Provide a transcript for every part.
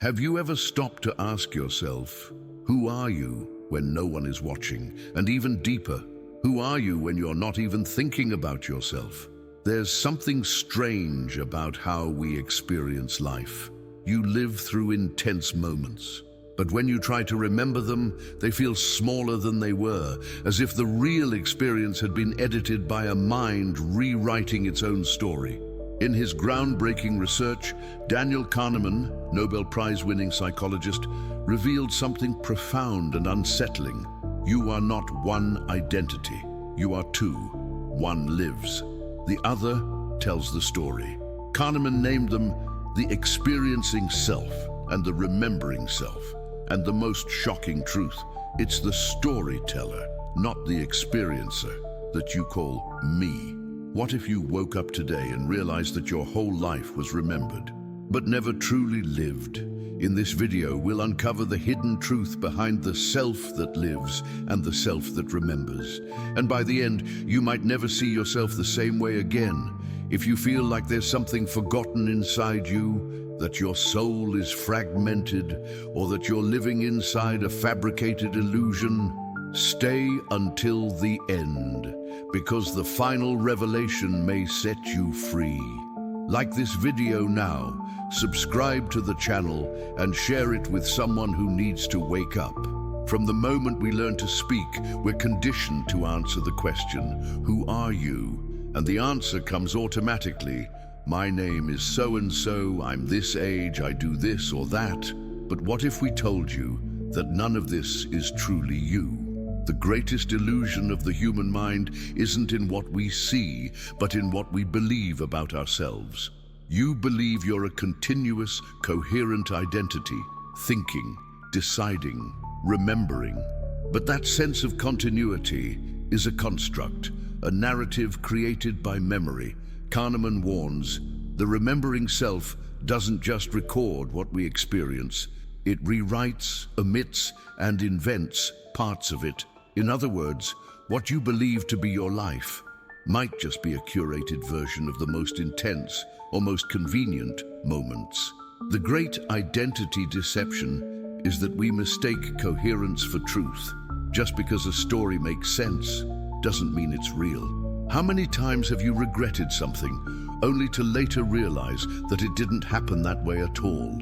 Have you ever stopped to ask yourself, who are you when no one is watching? And even deeper, who are you when you're not even thinking about yourself? There's something strange about how we experience life. You live through intense moments, but when you try to remember them, they feel smaller than they were, as if the real experience had been edited by a mind rewriting its own story. In his groundbreaking research, Daniel Kahneman, Nobel Prize-winning psychologist, revealed something profound and unsettling. You are not one identity. You are two. One lives. The other tells the story. Kahneman named them the experiencing self and the remembering self. And the most shocking truth, it's the storyteller, not the experiencer, that you call me. What if you woke up today and realized that your whole life was remembered, but never truly lived? In this video, we'll uncover the hidden truth behind the self that lives and the self that remembers. And by the end, you might never see yourself the same way again. If you feel like there's something forgotten inside you, that your soul is fragmented, or that you're living inside a fabricated illusion, stay until the end, because the final revelation may set you free. Like this video now, subscribe to the channel and share it with someone who needs to wake up. From the moment we learn to speak, we're conditioned to answer the question, who are you? And the answer comes automatically. My name is so-and-so, I'm this age, I do this or that. But what if we told you that none of this is truly you? The greatest illusion of the human mind isn't in what we see, but in what we believe about ourselves. You believe you're a continuous, coherent identity, thinking, deciding, remembering. But that sense of continuity is a construct, a narrative created by memory. Kahneman warns, the remembering self doesn't just record what we experience, it rewrites, omits, and invents parts of it. In other words, what you believe to be your life might just be a curated version of the most intense or most convenient moments. The great identity deception is that we mistake coherence for truth. Just because a story makes sense doesn't mean it's real. How many times have you regretted something only to later realize that it didn't happen that way at all?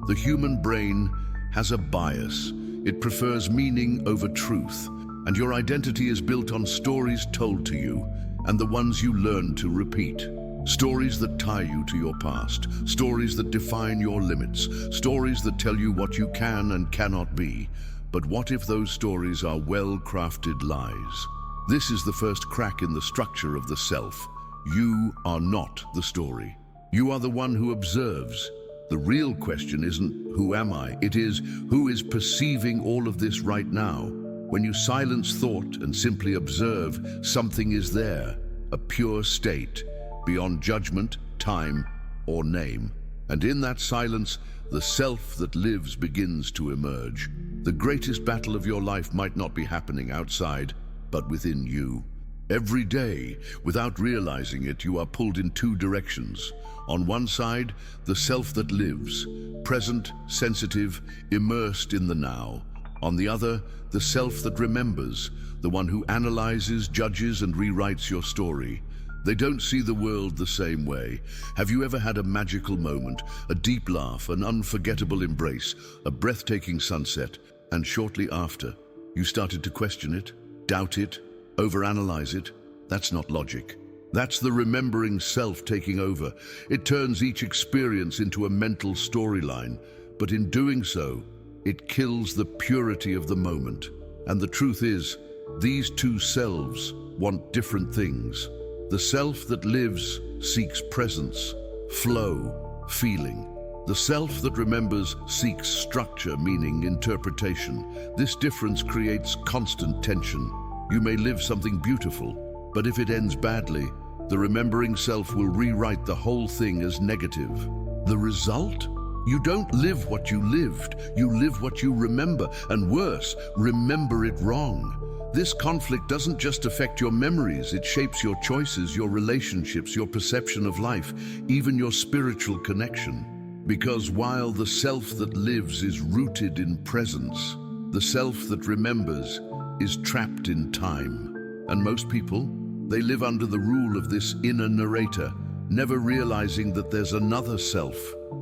The human brain has a bias. It prefers meaning over truth. And your identity is built on stories told to you and the ones you learn to repeat. Stories that tie you to your past, stories that define your limits, stories that tell you what you can and cannot be. But what if those stories are well-crafted lies? This is the first crack in the structure of the self. You are not the story. You are the one who observes. The real question isn't, who am I? It is, who is perceiving all of this right now? When you silence thought and simply observe, something is there, a pure state, beyond judgment, time, or name. And in that silence, the self that lives begins to emerge. The greatest battle of your life might not be happening outside, but within you. Every day, without realizing it, you are pulled in two directions. On one side, the self that lives, present, sensitive, immersed in the now. On the other, the self that remembers, the one who analyzes, judges, and rewrites your story. They don't see the world the same way. Have you ever had a magical moment, a deep laugh, an unforgettable embrace, a breathtaking sunset, and shortly after, you started to question it, doubt it, overanalyze it? That's not logic. That's the remembering self taking over. It turns each experience into a mental storyline, but in doing so, it kills the purity of the moment. And the truth is, these two selves want different things. The self that lives seeks presence, flow, feeling. The self that remembers seeks structure, meaning, interpretation. This difference creates constant tension. You may live something beautiful, but if it ends badly, the remembering self will rewrite the whole thing as negative. The result? You don't live what you lived, you live what you remember, and worse, remember it wrong. This conflict doesn't just affect your memories, it shapes your choices, your relationships, your perception of life, even your spiritual connection. Because while the self that lives is rooted in presence, the self that remembers is trapped in time. And most people, they live under the rule of this inner narrator, never realizing that there's another self,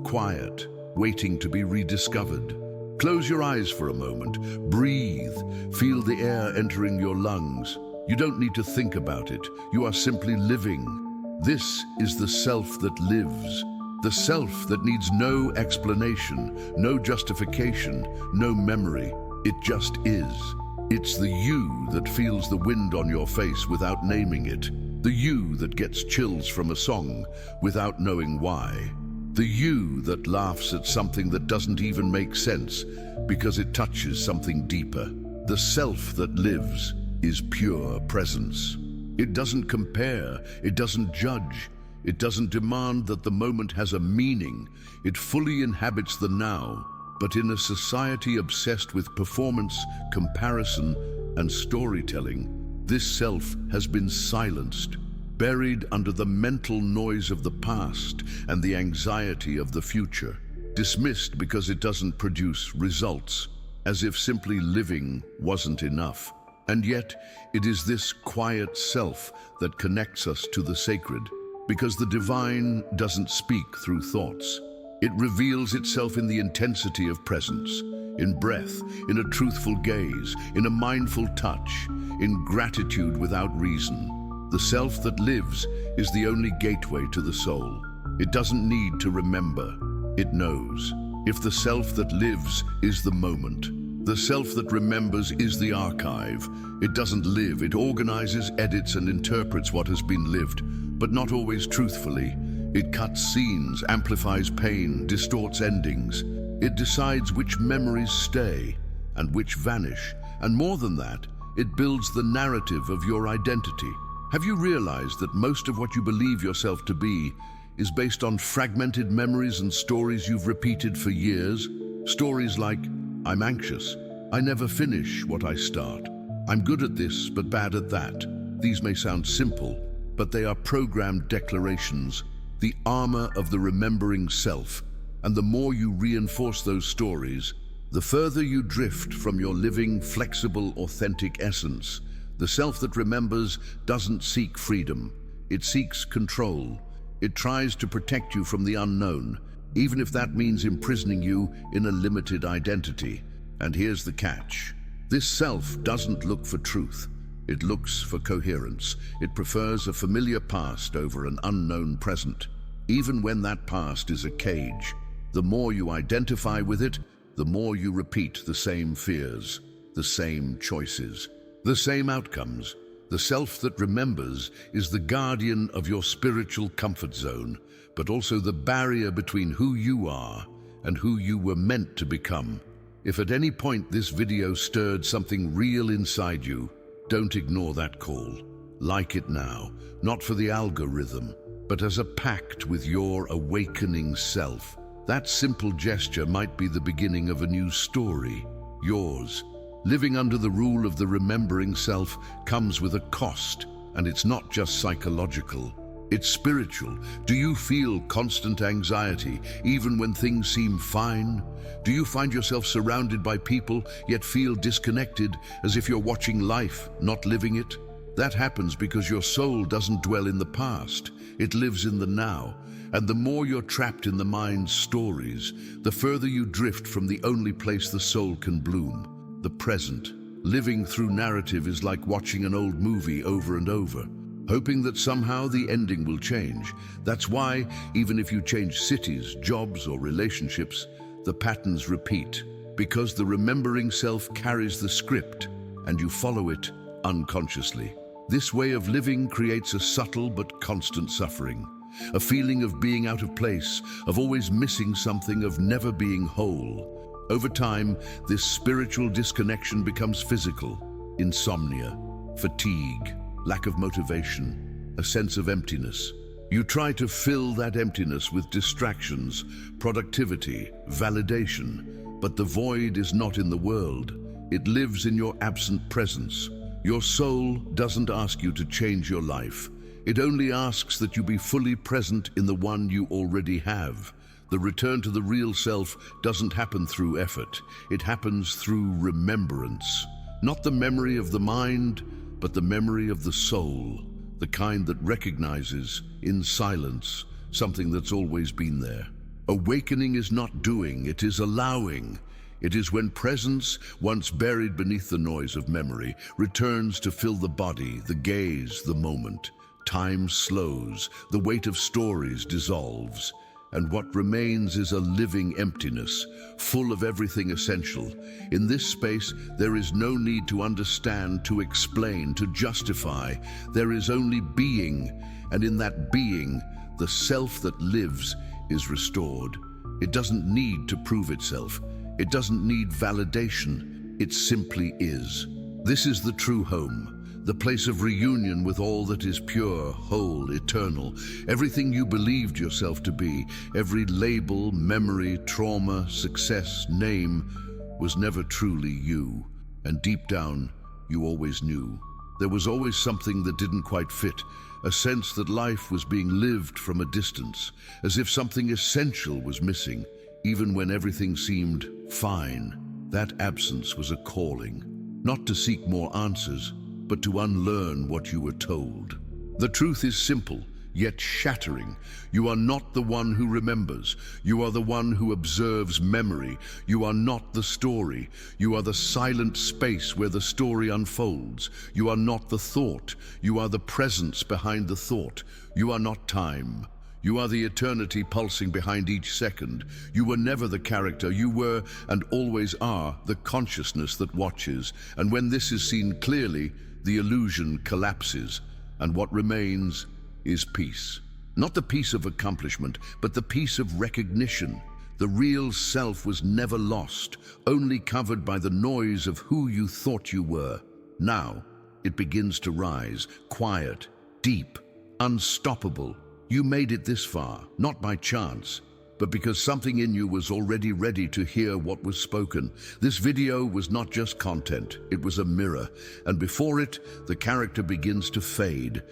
quiet, waiting to be rediscovered. Close your eyes for a moment, breathe, feel the air entering your lungs. You don't need to think about it, you are simply living. This is the self that lives. The self that needs no explanation, no justification, no memory. It just is. It's the you that feels the wind on your face without naming it. The you that gets chills from a song without knowing why. The you that laughs at something that doesn't even make sense because it touches something deeper. The self that lives is pure presence. It doesn't compare, it doesn't judge. It doesn't demand that the moment has a meaning. It fully inhabits the now. But in a society obsessed with performance, comparison, and storytelling, this self has been silenced, buried under the mental noise of the past and the anxiety of the future, dismissed because it doesn't produce results, as if simply living wasn't enough. And yet, it is this quiet self that connects us to the sacred. Because the divine doesn't speak through thoughts. It reveals itself in the intensity of presence, in breath, in a truthful gaze, in a mindful touch, in gratitude without reason. The self that lives is the only gateway to the soul. It doesn't need to remember, it knows. If the self that lives is the moment, the self that remembers is the archive. It doesn't live, it organizes, edits, and interprets what has been lived. But not always truthfully. It cuts scenes, amplifies pain, distorts endings. It decides which memories stay and which vanish. And more than that, it builds the narrative of your identity. Have you realized that most of what you believe yourself to be is based on fragmented memories and stories you've repeated for years? Stories like, I'm anxious, I never finish what I start, I'm good at this but bad at that. These may sound simple, but they are programmed declarations, the armor of the remembering self. And the more you reinforce those stories, the further you drift from your living, flexible, authentic essence. The self that remembers doesn't seek freedom. It seeks control. It tries to protect you from the unknown, even if that means imprisoning you in a limited identity. And here's the catch. This self doesn't look for truth. It looks for coherence. It prefers a familiar past over an unknown present, even when that past is a cage. The more you identify with it, the more you repeat the same fears, the same choices, the same outcomes. The self that remembers is the guardian of your spiritual comfort zone, but also the barrier between who you are and who you were meant to become. If at any point this video stirred something real inside you, don't ignore that call. Like it now, not for the algorithm, but as a pact with your awakening self. That simple gesture might be the beginning of a new story, yours. Living under the rule of the remembering self comes with a cost, and it's not just psychological. It's spiritual. Do you feel constant anxiety, even when things seem fine? Do you find yourself surrounded by people, yet feel disconnected, as if you're watching life, not living it? That happens because your soul doesn't dwell in the past. It lives in the now. And the more you're trapped in the mind's stories, the further you drift from the only place the soul can bloom, the present. Living through narrative is like watching an old movie over and over, hoping that somehow the ending will change. That's why, even if you change cities, jobs, or relationships, the patterns repeat, because the remembering self carries the script, and you follow it unconsciously. This way of living creates a subtle but constant suffering, a feeling of being out of place, of always missing something, of never being whole. Over time, this spiritual disconnection becomes physical: insomnia, fatigue, lack of motivation, a sense of emptiness. You try to fill that emptiness with distractions, productivity, validation, but the void is not in the world. It lives in your absent presence. Your soul doesn't ask you to change your life. It only asks that you be fully present in the one you already have. The return to the real self doesn't happen through effort. It happens through remembrance. Not the memory of the mind, but the memory of the soul, the kind that recognizes, in silence, something that's always been there. Awakening is not doing, it is allowing. It is when presence, once buried beneath the noise of memory, returns to fill the body, the gaze, the moment. Time slows, the weight of stories dissolves, and what remains is a living emptiness, full of everything essential. In this space, there is no need to understand, to explain, to justify. There is only being, and in that being, the self that lives is restored. It doesn't need to prove itself. It doesn't need validation. It simply is. This is the true home, the place of reunion with all that is pure, whole, eternal. Everything you believed yourself to be, every label, memory, trauma, success, name, was never truly you. And deep down, you always knew. There was always something that didn't quite fit, a sense that life was being lived from a distance, as if something essential was missing. Even when everything seemed fine, that absence was a calling, not to seek more answers, but to unlearn what you were told. The truth is simple, yet shattering. You are not the one who remembers. You are the one who observes memory. You are not the story. You are the silent space where the story unfolds. You are not the thought. You are the presence behind the thought. You are not time. You are the eternity pulsing behind each second. You were never the character. You were, and always are, the consciousness that watches. And when this is seen clearly, the illusion collapses, and what remains is peace. Not the peace of accomplishment, but the peace of recognition. The real self was never lost, only covered by the noise of who you thought you were. Now, it begins to rise, quiet, deep, unstoppable. You made it this far, not by chance, but because something in you was already ready to hear what was spoken. This video was not just content, it was a mirror, and before it, the character begins to fade,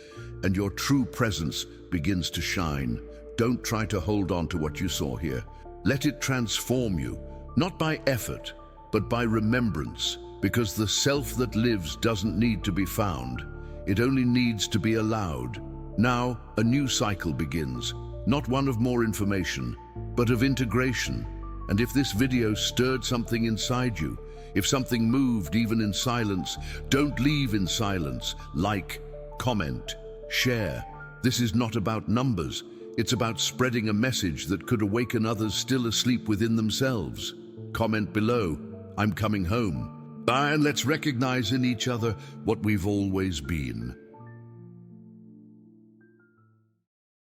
and your true presence begins to shine. Don't try to hold on to what you saw here. Let it transform you, not by effort, but by remembrance, because the self that lives doesn't need to be found. It only needs to be allowed. Now, a new cycle begins, not one of more information, but of integration. And if this video stirred something inside you, if something moved even in silence, don't leave in silence. Like, comment, share. This is not about numbers. It's about spreading a message that could awaken others still asleep within themselves. Comment below, I'm coming home. And let's recognize in each other what we've always been.